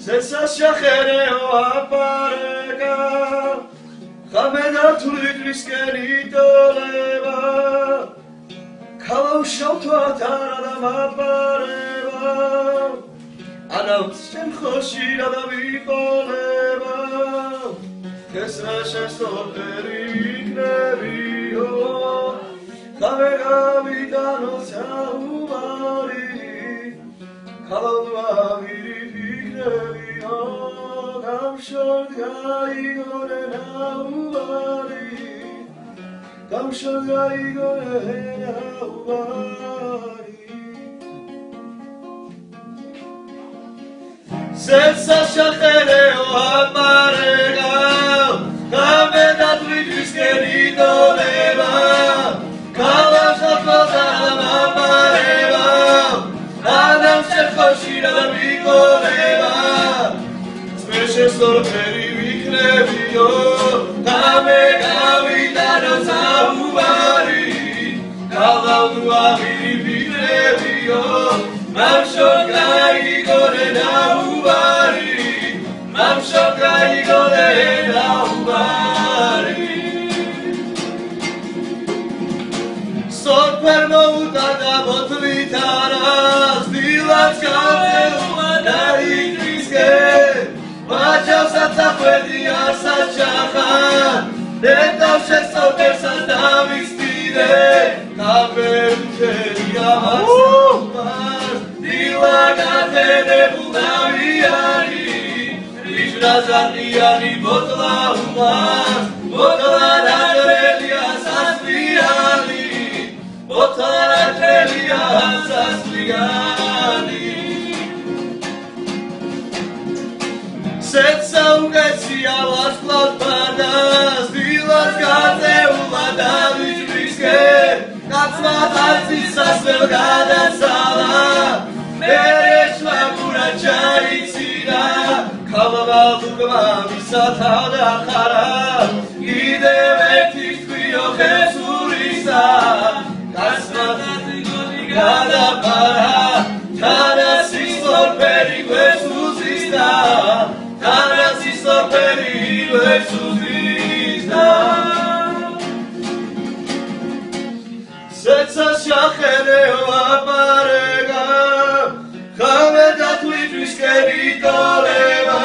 სესაშახერეო აპარეკა ხამედათვლიდრისკენი ტოლება ქალავშავთვათ არადამ აპარება ანავს შენ ხოში რადა ვიყოლება ქესრაშა სოფერი ვიქნებიო ხამე გავიტანო საუბარი ქალავდვა ვირი ვიქნებიო გამშორ გაიგორე ნაუბარი გამშორ გაიგორე ნაუბარი სესაშახერეო აპარეკა ხამედათვლიდრისკენი ტოლება ქალავშავთვათ არადამ აპარება ანავს შენ ხოში რადა ვიყოლება სორფერი ვიქნებიო ხამე გავიტანო საუბარი ქალავდვა ვირი ვიქნებიო მამშორ გაიგორე ნაუბარი მამშორ გაიგორე ნაუბარი სორფერ მოუტანა მოთლით არას დილაც გავეულა დაიდრისკე მაჩავსაც ახვედი ასაჩახან ნეტავ შესწორდერსას დავისტირე კაბერჩერია მასაუბარ დილა გათენებულ დავიანი რიჟრაზარდიანი ბოტლა უმარ ბოტლა ნატრელია სასლიანი ბოტლა ნატრელია სასლიანი სეცაუგეცია ვარსკვლავთ ბარდას დილას გაწეულა დავიჯვრისკე კაცმა ხალხისას ვერ გადასალა მერე შვაგურა ჩაიცინა ქალავდვა მისათა დახარა კიდევ ერთი თქვიო ხესურისა კაცმა ხალხი გადაფარა თანასის სორფერი გვესუზისდა თანასის სორფერი გვესუზისდა სესაშახერეო აპარეკა ხამედათვლიდრისკენი ტოლება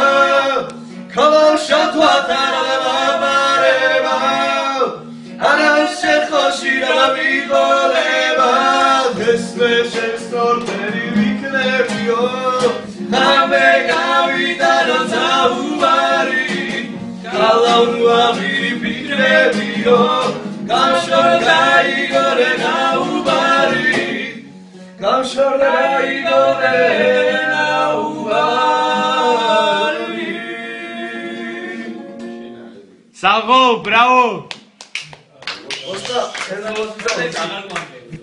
ქალავშავთვათ არადამ აპარება ანავს შენ ხოში რადა ვიყოლება ესმე შენ სორფერი ვიქნებიო ხამე გავიტანო საუბარი ქალავდვა ვირი ვიქნებიო გამშორ გაიგორე ნაუბარი გამშორ გაიგორე ნაუბარი საღო, ბრავო! ოსტა, ეს